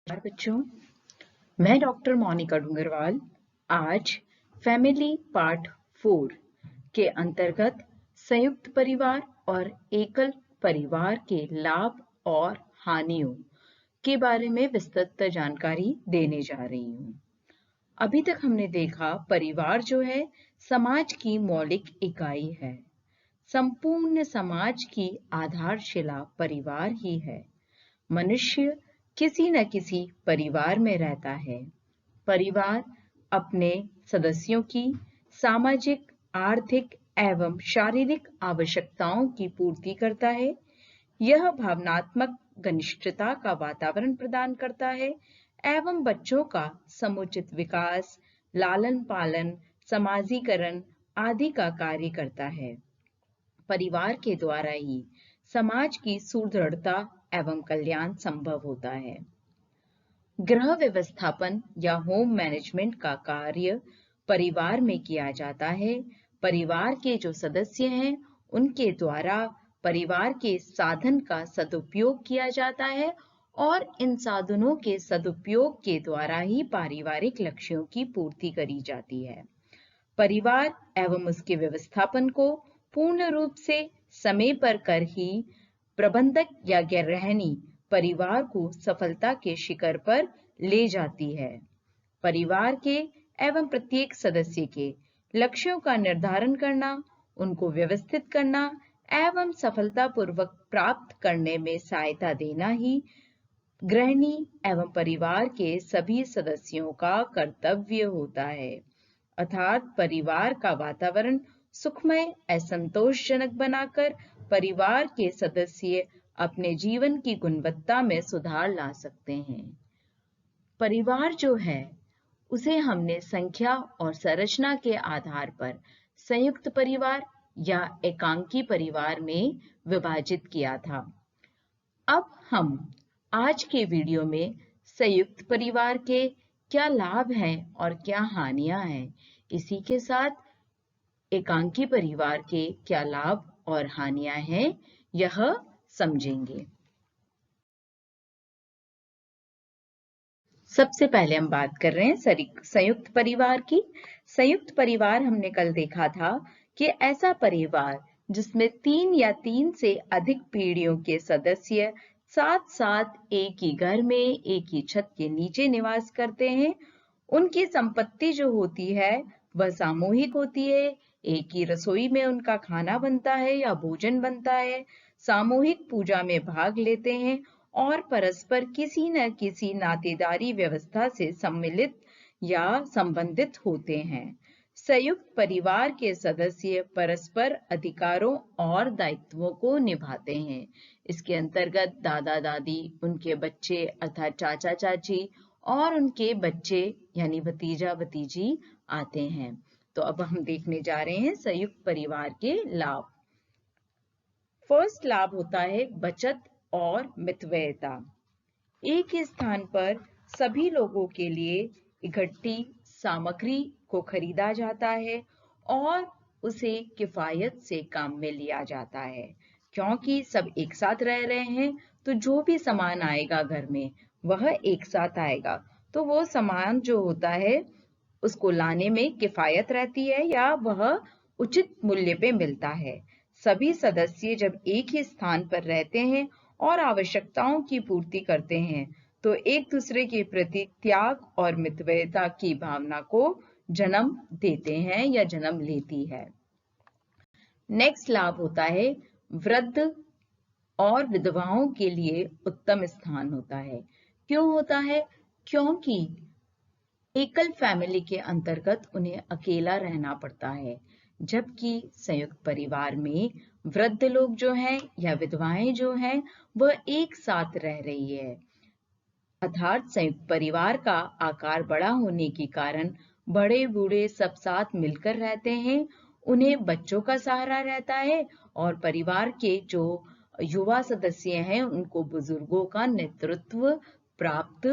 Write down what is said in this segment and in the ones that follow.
नमस्कार बच्चों, मैं डॉक्टर मोनिका डूंगरवाल आज फैमिली पार्ट 4 के अंतर्गत संयुक्त परिवार और एकल परिवार के लाभ और हानियों के बारे में विस्तृत जानकारी देने जा रही हूँ। अभी तक हमने देखा परिवार जो है समाज की मौलिक इकाई है। संपूर्ण समाज की आधारशिला परिवार ही है। मनुष्य किसी न किसी परिवार में रहता है। परिवार अपने सदस्यों की सामाजिक, आर्थिक एवं शारीरिक आवश्यकताओं की पूर्ति करता है। यह भावनात्मक घनिष्ठता का वातावरण प्रदान करता है एवं बच्चों का समुचित विकास, लालन पालन, समाजीकरण आदि का कार्य करता है। परिवार के द्वारा ही समाज की सुदृढ़ता एवं कल्याण संभव होता है। गृह व्यवस्थापन या होम मैनेजमेंट का कार्य परिवार में किया जाता है। परिवार के जो सदस्य हैं उनके द्वारा परिवार के साधन का सदुपयोग किया जाता है और इन साधनों के सदुपयोग के द्वारा ही पारिवारिक लक्ष्यों की पूर्ति करी जाती है। परिवार एवं उसके व्यवस्थापन को पूर्ण रूप से समय पर कर ही प्रबंधक या गृहिणी परिवार को सफलता के शिखर पर ले जाती है। परिवार के एवं प्रत्येक सदस्य के लक्ष्यों का निर्धारण करना, उनको व्यवस्थित करना एवं सफलतापूर्वक प्राप्त करने में सहायता देना ही गृहिणी एवं परिवार के सभी सदस्यों का कर्तव्य होता है। अर्थात परिवार का वातावरण सुखमय और संतोषजनक बनाकर परिवार के सदस्य अपने जीवन की गुणवत्ता में सुधार ला सकते हैं। परिवार जो है उसे हमने संख्या और संरचना के आधार पर संयुक्त परिवार या एकांकी परिवार में विभाजित किया था। अब हम आज के वीडियो में संयुक्त परिवार के क्या लाभ हैं और क्या हानियां हैं, इसी के साथ एकांकी परिवार के क्या लाभ और हानियां हैं यह समझेंगे। सबसे पहले हम बात कर रहे हैं संयुक्त परिवार की। संयुक्त परिवार हमने कल देखा था कि ऐसा परिवार जिसमें 3 या 3 से अधिक पीढ़ियों के सदस्य साथ साथ एक ही घर में एक ही छत के नीचे निवास करते हैं। उनकी संपत्ति जो होती है वह सामूहिक होती है। एक ही रसोई में उनका खाना बनता है या भोजन बनता है। सामूहिक पूजा में भाग लेते हैं और परस्पर किसी न किसी नातेदारी व्यवस्था से सम्मिलित या संबंधित होते हैं। संयुक्त परिवार के सदस्य परस्पर अधिकारों और दायित्वों को निभाते हैं। इसके अंतर्गत दादा दादी, उनके बच्चे अर्थात चाचा चाची और उनके बच्चे यानी भतीजा भतीजी आते हैं। तो अब हम देखने जा रहे हैं संयुक्त परिवार के लाभ। फर्स्ट लाभ होता है बचत और मितव्ययिता। एक ही स्थान पर सभी लोगों के लिए इकट्ठी सामग्री को खरीदा जाता है और उसे किफायत से काम में लिया जाता है। क्योंकि सब एक साथ रह रहे हैं तो जो भी सामान आएगा घर में वह एक साथ आएगा, तो वो सामान जो होता है उसको लाने में किफायत रहती है या वह उचित मूल्य पे मिलता है। सभी सदस्य जब एक ही स्थान पर रहते हैं और आवश्यकताओं की पूर्ति करते हैं तो एक दूसरे के प्रति त्याग और मितव्ययिता की भावना को जन्म देते हैं या जन्म लेती है। नेक्स्ट लाभ होता है वृद्ध और विधवाओं के लिए उत्तम स्थान होता है। क्यों होता है? क्योंकि एकल फैमिली के अंतर्गत उन्हें अकेला रहना पड़ता है, जबकि संयुक्त परिवार में वृद्ध लोग जो हैं या विधवाएं जो हैं वह एक साथ रह रही है। अर्थात संयुक्त परिवार का आकार बड़ा होने के कारण बड़े बूढ़े सब साथ मिलकर रहते हैं। उन्हें बच्चों का सहारा रहता है और परिवार के जो युवा सदस्य हैं उनको बुजुर्गों का नेतृत्व प्राप्त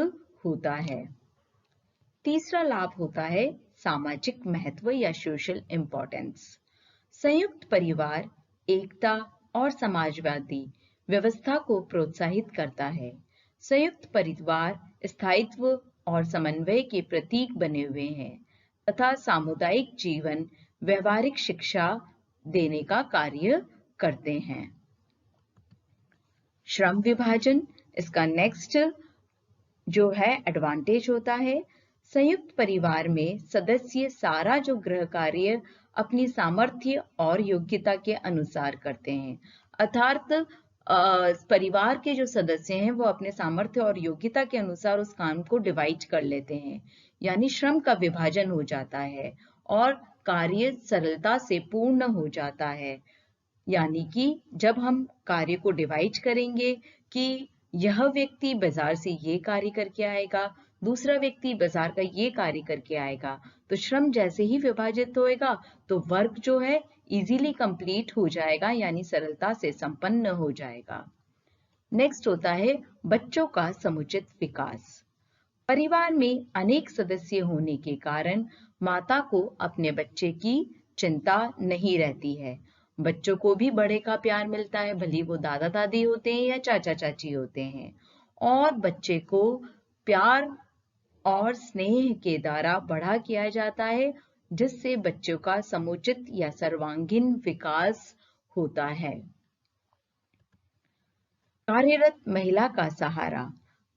होता है। तीसरा लाभ होता है सामाजिक महत्व या सोशल इम्पोर्टेंस। संयुक्त परिवार एकता और समाजवादी व्यवस्था को प्रोत्साहित करता है। संयुक्त परिवार स्थायित्व और समन्वय के प्रतीक बने हुए हैं तथा सामुदायिक जीवन व्यवहारिक शिक्षा देने का कार्य करते हैं। श्रम विभाजन, इसका नेक्स्ट जो है एडवांटेज होता है, संयुक्त परिवार में सदस्य सारा जो गृह कार्य अपनी सामर्थ्य और योग्यता के अनुसार करते हैं। अर्थात परिवार के जो सदस्य हैं वो अपने सामर्थ्य और योग्यता के अनुसार उस काम को डिवाइड कर लेते हैं, यानी श्रम का विभाजन हो जाता है और कार्य सरलता से पूर्ण हो जाता है। यानी कि जब हम कार्य को डिवाइड करेंगे कि यह व्यक्ति बाजार से ये कार्य करके आएगा, दूसरा व्यक्ति बाजार का ये कार्य करके आएगा, तो श्रम जैसे ही विभाजित होएगा तो वर्क जो है इजीली कंप्लीट हो जाएगा, यानी सरलता से संपन्न हो जाएगा। नेक्स्ट होता है बच्चों का समुचित विकास। परिवार में अनेक सदस्य होने के कारण माता को अपने बच्चे की चिंता नहीं रहती है। बच्चों को भी बड़े का प्यार मिलता है, भले वो दादा दादी होते हैं या चाचा चाची होते हैं, और बच्चे को प्यार और स्नेह के द्वारा बड़ा किया जाता है, जिससे बच्चों का समुचित या सर्वांगीण विकास होता है। कार्यरत महिला का सहारा।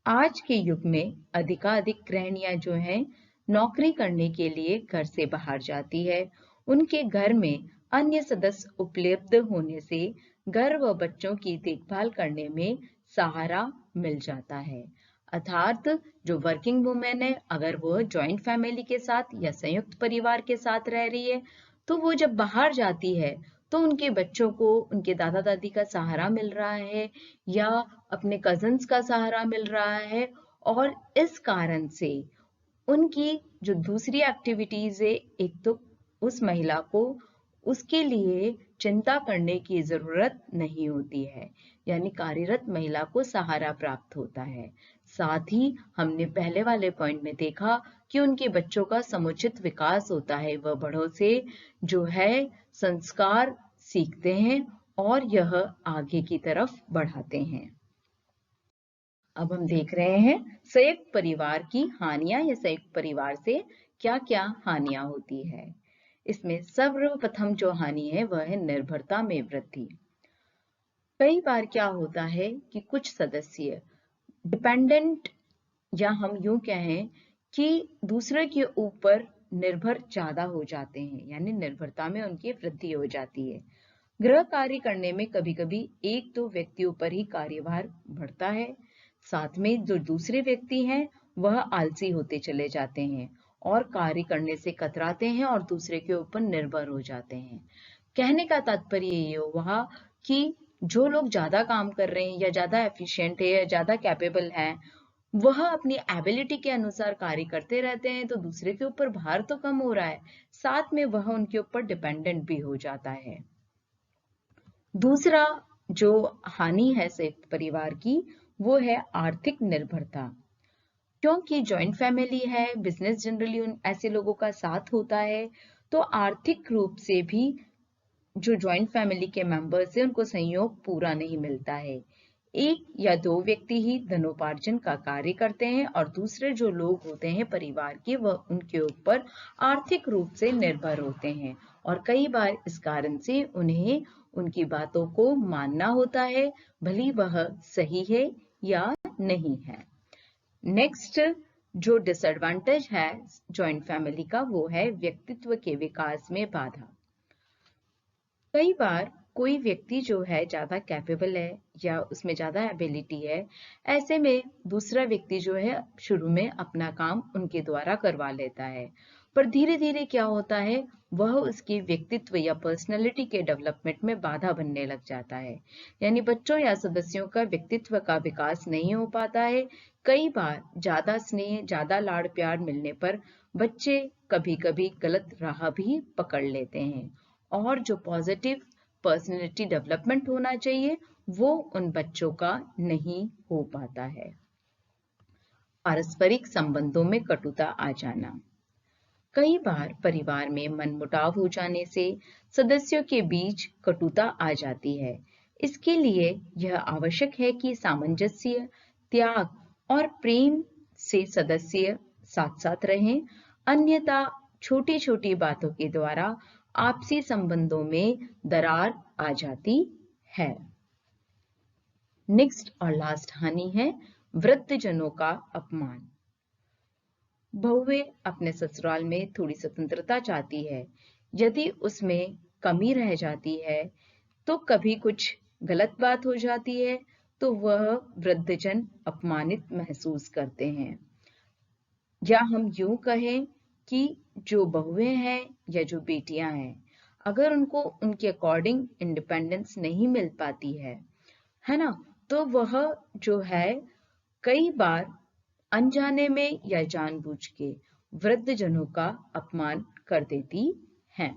आज के युग में अधिकाधिक गृहिणियां जो हैं नौकरी करने के लिए घर से बाहर जाती है। उनके घर में अन्य सदस्य उपलब्ध होने से घर व बच्चों की देखभाल करने में सहारा मिल जाता है। अर्थात जो वर्किंग वुमेन है, अगर वो जॉइंट फैमिली के साथ या संयुक्त परिवार के साथ रह रही है, तो वो जब बाहर जाती है तो उनके बच्चों को उनके दादा दादी का सहारा मिल रहा है या अपने कजिन्स का सहारा मिल रहा है, और इस कारण से उनकी जो दूसरी एक्टिविटीज है, एक तो उस महिला को उसके लिए चिंता करने की जरूरत नहीं होती है, यानी कार्यरत महिला को सहारा प्राप्त होता है। साथ ही हमने पहले वाले पॉइंट में देखा कि उनके बच्चों का समुचित विकास होता है, वह बड़ों से जो है संस्कार सीखते हैं और यह आगे की तरफ बढ़ाते हैं। अब हम देख रहे हैं संयुक्त परिवार की हानियां या संयुक्त परिवार से क्या क्या हानियां होती है। इसमें सर्वप्रथम जो हानि है वह है निर्भरता में वृद्धि। कई बार क्या होता है कि कुछ सदस्य डिपेंडेंट या हम यूं कहें कि दूसरे के ऊपर निर्भर ज्यादा हो जाते हैं, यानी निर्भरता में उनकी वृद्धि हो जाती है। गृह कार्य करने में कभी कभी एक दो व्यक्तियों पर ही कार्यभार बढ़ता है, साथ में जो दूसरे व्यक्ति हैं वह आलसी होते चले जाते हैं और कार्य करने से कतराते हैं और दूसरे के ऊपर निर्भर हो जाते हैं। कहने का तात्पर्य ये हुआ कि जो लोग ज्यादा काम कर रहे हैं या ज्यादा एफिशिएंट है या ज्यादा कैपेबल हैं, वह अपनी एबिलिटी के अनुसार कार्य करते रहते हैं, तो दूसरे के ऊपर भार तो कम हो रहा है, साथ में वह उनके ऊपर डिपेंडेंट भी हो जाता है। दूसरा जो हानि है संयुक्त परिवार की वो है आर्थिक निर्भरता। क्योंकि जॉइंट फैमिली है, बिजनेस जनरली ऐसे लोगों का साथ होता है, तो आर्थिक रूप से भी जो जॉइंट फैमिली के मेंबर्स हैं उनको सहयोग पूरा नहीं मिलता है। एक या दो व्यक्ति ही धनोपार्जन का कार्य करते हैं और दूसरे जो लोग होते हैं परिवार के, वह उनके ऊपर आर्थिक रूप से निर्भर होते हैं और कई बार इस कारण से उन्हें उनकी बातों को मानना होता है, भले वह सही है या नहीं है। नेक्स्ट जो डिसएडवांटेज है जॉइंट फैमिली का वो है व्यक्तित्व के विकास में बाधा। कई बार कोई व्यक्ति जो है ज्यादा कैपेबल है या उसमें ज्यादा एबिलिटी है, ऐसे में दूसरा व्यक्ति जो है शुरू में अपना काम उनके द्वारा करवा लेता है, पर धीरे धीरे क्या होता है वह उसकी व्यक्तित्व या पर्सनैलिटी के डेवलपमेंट में बाधा बनने लग जाता है, यानी बच्चों या सदस्यों का व्यक्तित्व का विकास नहीं हो पाता है। कई बार ज्यादा स्नेह ज्यादा लाड़ प्यार मिलने पर बच्चे कभी कभी गलत राह भी पकड़ लेते हैं और जो पॉजिटिव पर्सनैलिटी डेवलपमेंट होना चाहिए वो उन बच्चों का नहीं हो पाता है। पारस्परिक संबंधों में कटुता आ जाना। कई बार परिवार में मनमुटाव हो जाने से सदस्यों के बीच कटुता आ जाती है। इसके लिए यह आवश्यक है कि सामंजस्य, त्याग और प्रेम से सदस्य साथ साथ रहें, अन्यथा छोटी छोटी बातों के द्वारा आपसी संबंधों में दरार आ जाती है। नेक्स्ट और लास्ट हानि है वृद्धजनों का अपमान। बहुएं अपने ससुराल में थोड़ी स्वतंत्रता चाहती है। यदि उसमें कमी रह जाती है तो कभी कुछ गलत बात हो जाती है तो वह वृद्धजन अपमानित महसूस करते हैं। या हम यूं कहें कि जो बहुएं हैं या जो बेटियां हैं, अगर उनको उनके अकॉर्डिंग इंडिपेंडेंस नहीं मिल पाती है ना, तो वह जो है कई बार अनजाने में या जानबूझ के वृद्धजनों का अपमान कर देती हैं।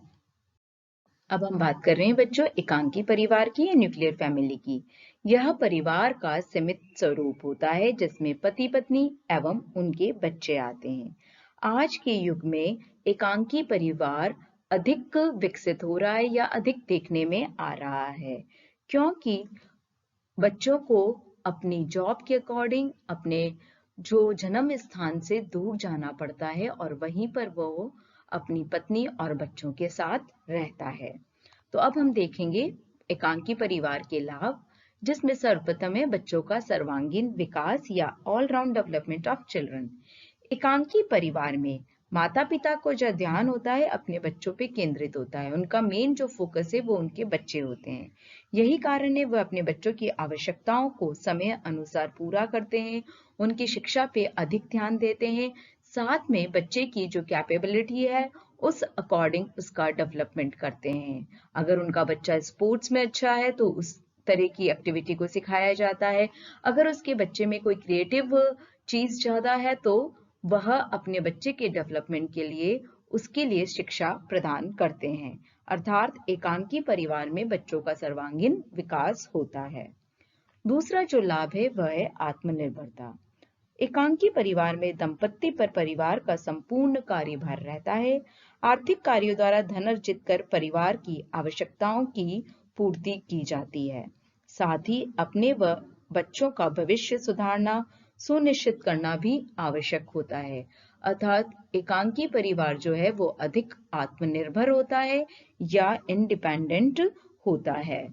अब हम बात कर रहे हैं बच्चों एकांकी परिवार की या न्यूक्लियर फैमिली की। यह परिवार का सीमित स्वरूप होता है जिसमें पति पत्नी एवं उनके बच्चे आते हैं। आज के युग में एकांकी परिवार अधिक विकसित हो रहा है या अधिक देखने में आ रहा है, क्योंकि बच्चों को अपनी जॉब के अकॉर्डिंग अपने जो जन्म स्थान से दूर जाना पड़ता है और वहीं पर वो अपनी पत्नी और बच्चों के साथ रहता है। तो अब हम देखेंगे एकांकी परिवार के लाभ, जिसमें सर्वप्रथम है बच्चों का सर्वांगीण विकास या all round development of children. एकांकी परिवार में माता पिता को जो ध्यान होता है अपने बच्चों पे केंद्रित होता है। उनका मेन जो फोकस है वो उनके बच्चे होते हैं। यही कारण है वह अपने बच्चों की आवश्यकताओं को समय अनुसार पूरा करते हैं, उनकी शिक्षा पे अधिक ध्यान देते हैं, साथ में बच्चे की जो कैपेबिलिटी है उस अकॉर्डिंग उसका डेवलपमेंट करते हैं। अगर उनका बच्चा स्पोर्ट्स में अच्छा है तो उस तरह की एक्टिविटी को सिखाया जाता है। अगर उसके बच्चे में कोई क्रिएटिव चीज ज्यादा है तो वह अपने बच्चे के डेवलपमेंट के लिए उसके लिए शिक्षा प्रदान करते हैं। अर्थात एकांकी परिवार में बच्चों का सर्वांगीण विकास होता है। दूसरा जो लाभ है वह है आत्मनिर्भरता। एकांकी परिवार में दंपत्ति पर परिवार का संपूर्ण कार्यभार रहता है। आर्थिक कार्यों द्वारा धन अर्जित कर परिवार की आवश्यकताओं की पूर्ति की जाती है। साथ ही अपने व बच्चों का भविष्य सुधारना सुनिश्चित करना भी आवश्यक होता है। अर्थात एकांकी परिवार जो है वो अधिक आत्मनिर्भर होता है या इंडिपेंडेंट होता है।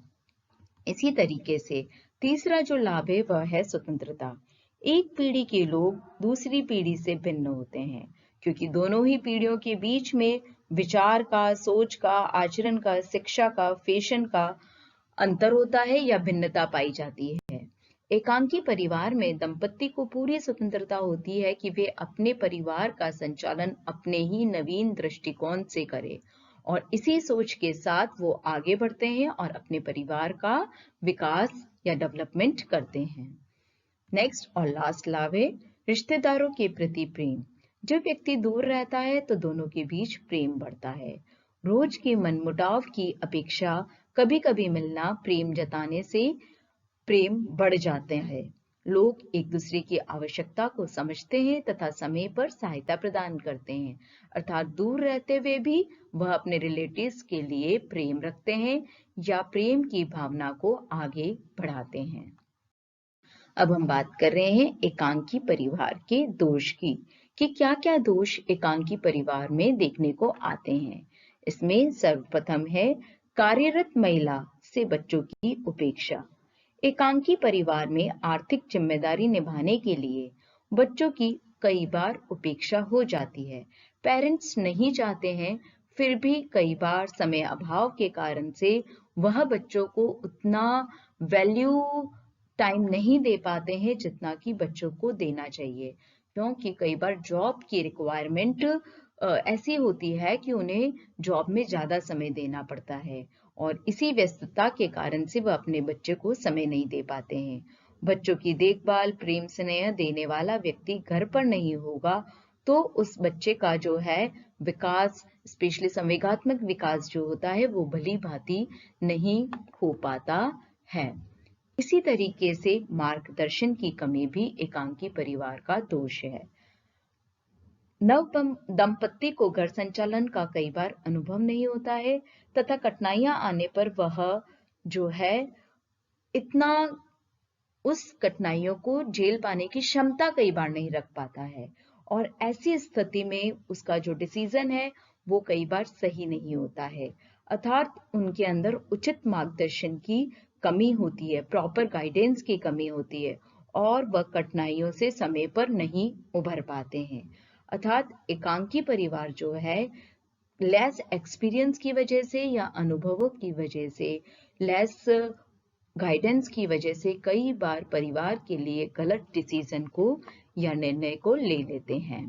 इसी तरीके से तीसरा जो लाभ है वह है स्वतंत्रता। एक पीढ़ी के लोग दूसरी पीढ़ी से भिन्न होते हैं, क्योंकि दोनों ही पीढ़ियों के बीच में विचार का, सोच का, आचरण का, शिक्षा का, फैशन का अंतर होता है या भिन्नता पाई जाती है। एकांकी परिवार में दंपत्ति को पूरी स्वतंत्रता होती है कि वे अपने परिवार का संचालन अपने ही नवीन दृष्टिकोण से करें और इसी सोच के साथ वो आगे बढ़ते हैं और अपने परिवार का विकास या डेवलपमेंट करते हैं। नेक्स्ट और लास्ट लाभ है रिश्तेदारों के प्रति प्रेम। जब व्यक्ति दूर रहता है तो दोनों के बीच प्रेम बढ़ता है। रोज के मनमुटाव की अपेक्षा कभी कभी मिलना प्रेम जताने से प्रेम बढ़ जाते हैं। लोग एक दूसरे की आवश्यकता को समझते हैं तथा समय पर सहायता प्रदान करते हैं। अर्थात दूर रहते हुए भी वह अपने रिलेटिव्स के लिए प्रेम रखते हैं या प्रेम की भावना को आगे बढ़ाते हैं। अब हम बात कर रहे हैं एकांकी परिवार के दोष की, कि क्या क्या दोष एकांकी परिवार में देखने को आते हैं। इसमें सर्वप्रथम है कार्यरत महिला से बच्चों की उपेक्षा। एकांकी परिवार में आर्थिक जिम्मेदारी निभाने के लिए बच्चों की कई बार उपेक्षा हो जाती है। पेरेंट्स नहीं चाहते हैं, फिर भी कई बार समय अभाव के कारण से वह बच्चों को उतना वैल्यू टाइम नहीं दे पाते हैं जितना कि बच्चों को देना चाहिए, क्योंकि कई बार जॉब की रिक्वायरमेंट ऐसी होती है कि उन्हें जॉब में ज्यादा समय देना पड़ता है और इसी व्यस्तता के कारण से वह अपने बच्चे को समय नहीं दे पाते हैं। बच्चों की देखभाल प्रेम स्नेह देने वाला व्यक्ति घर पर नहीं होगा तो उस बच्चे का जो है विकास, स्पेशली संवेगात्मक विकास जो होता है वो भली भांति नहीं हो पाता है। इसी तरीके से मार्गदर्शन की कमी भी एकांकी परिवार का दोष है। नव दंपत्ति को घर संचालन का कई बार अनुभव नहीं होता है तथा कठिनाइयां आने पर वह जो है इतना उस कठिनाइयों को झेल पाने की क्षमता कई बार नहीं रख पाता है, और ऐसी स्थिति में उसका जो डिसीजन है वो कई बार सही नहीं होता है, अर्थात उनके अंदर उचित मार्गदर्शन की कमी होती है, प्रॉपर गाइडेंस की कमी होती है, और वह कठिनाइयों से समय पर नहीं उभर पाते हैं। अर्थात एकांकी परिवार जो है, लेस एक्सपीरियंस की वजह से या अनुभवों की वजह से, लेस गाइडेंस की वजह से कई बार परिवार के लिए गलत डिसीजन को या निर्णय को ले लेते हैं।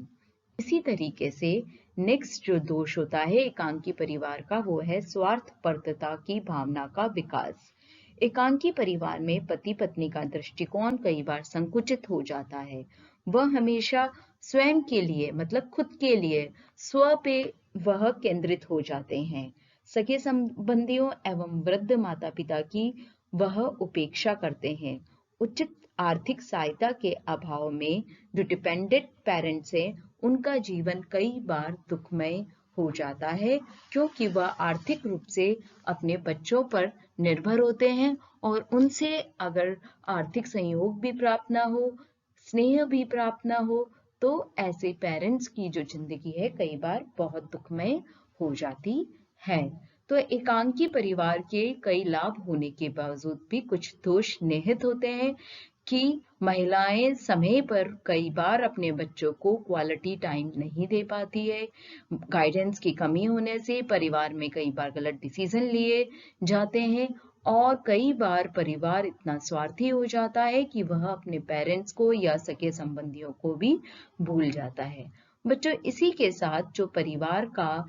इसी तरीके से नेक्स्ट जो दोष होता है एकांकी परिवार का, वो है स्वार्थपरता की भावना का विकास। एकांकी परिवार में पति पत्नी का दृष्टिकोण कई बार संकुचित हो जाता है। वह हमेशा स्वयं के लिए, मतलब खुद के लिए, स्व पे वह केंद्रित हो जाते हैं। सगे संबंधियों एवं वृद्ध माता पिता की वह उपेक्षा करते हैं। उचित आर्थिक सहायता के अभाव में जो डिपेंडेंट पेरेंट्स हैं, उनका जीवन कई बार दुखमय हो जाता है, क्योंकि वह आर्थिक रूप से अपने बच्चों पर निर्भर होते हैं, और उनसे अगर आर्थिक सहयोग भी प्राप्त ना हो, स्नेह भी प्राप्त ना हो, तो ऐसे पेरेंट्स की जो जिंदगी है कई बार बहुत दुखमय हो जाती है। तो एकांकी परिवार के कई लाभ होने के बावजूद भी कुछ दोष निहित होते हैं कि महिलाएं समय पर कई बार अपने बच्चों को क्वालिटी टाइम नहीं दे पाती है। गाइडेंस की कमी होने से परिवार में कई बार गलत डिसीजन लिए जाते हैं, और कई बार परिवार इतना स्वार्थी हो जाता है कि वह अपने पेरेंट्स को या सगे संबंधियों को भी भूल जाता है। बच्चों, इसी के साथ जो परिवार का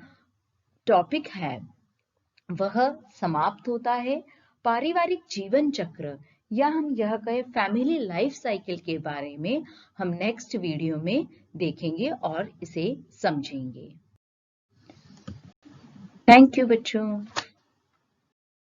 टॉपिक है वह समाप्त होता है। पारिवारिक जीवन चक्र, या हम यह कहें फैमिली लाइफ साइकिल के बारे में हम नेक्स्ट वीडियो में देखेंगे और इसे समझेंगे। थैंक यू बच्चों।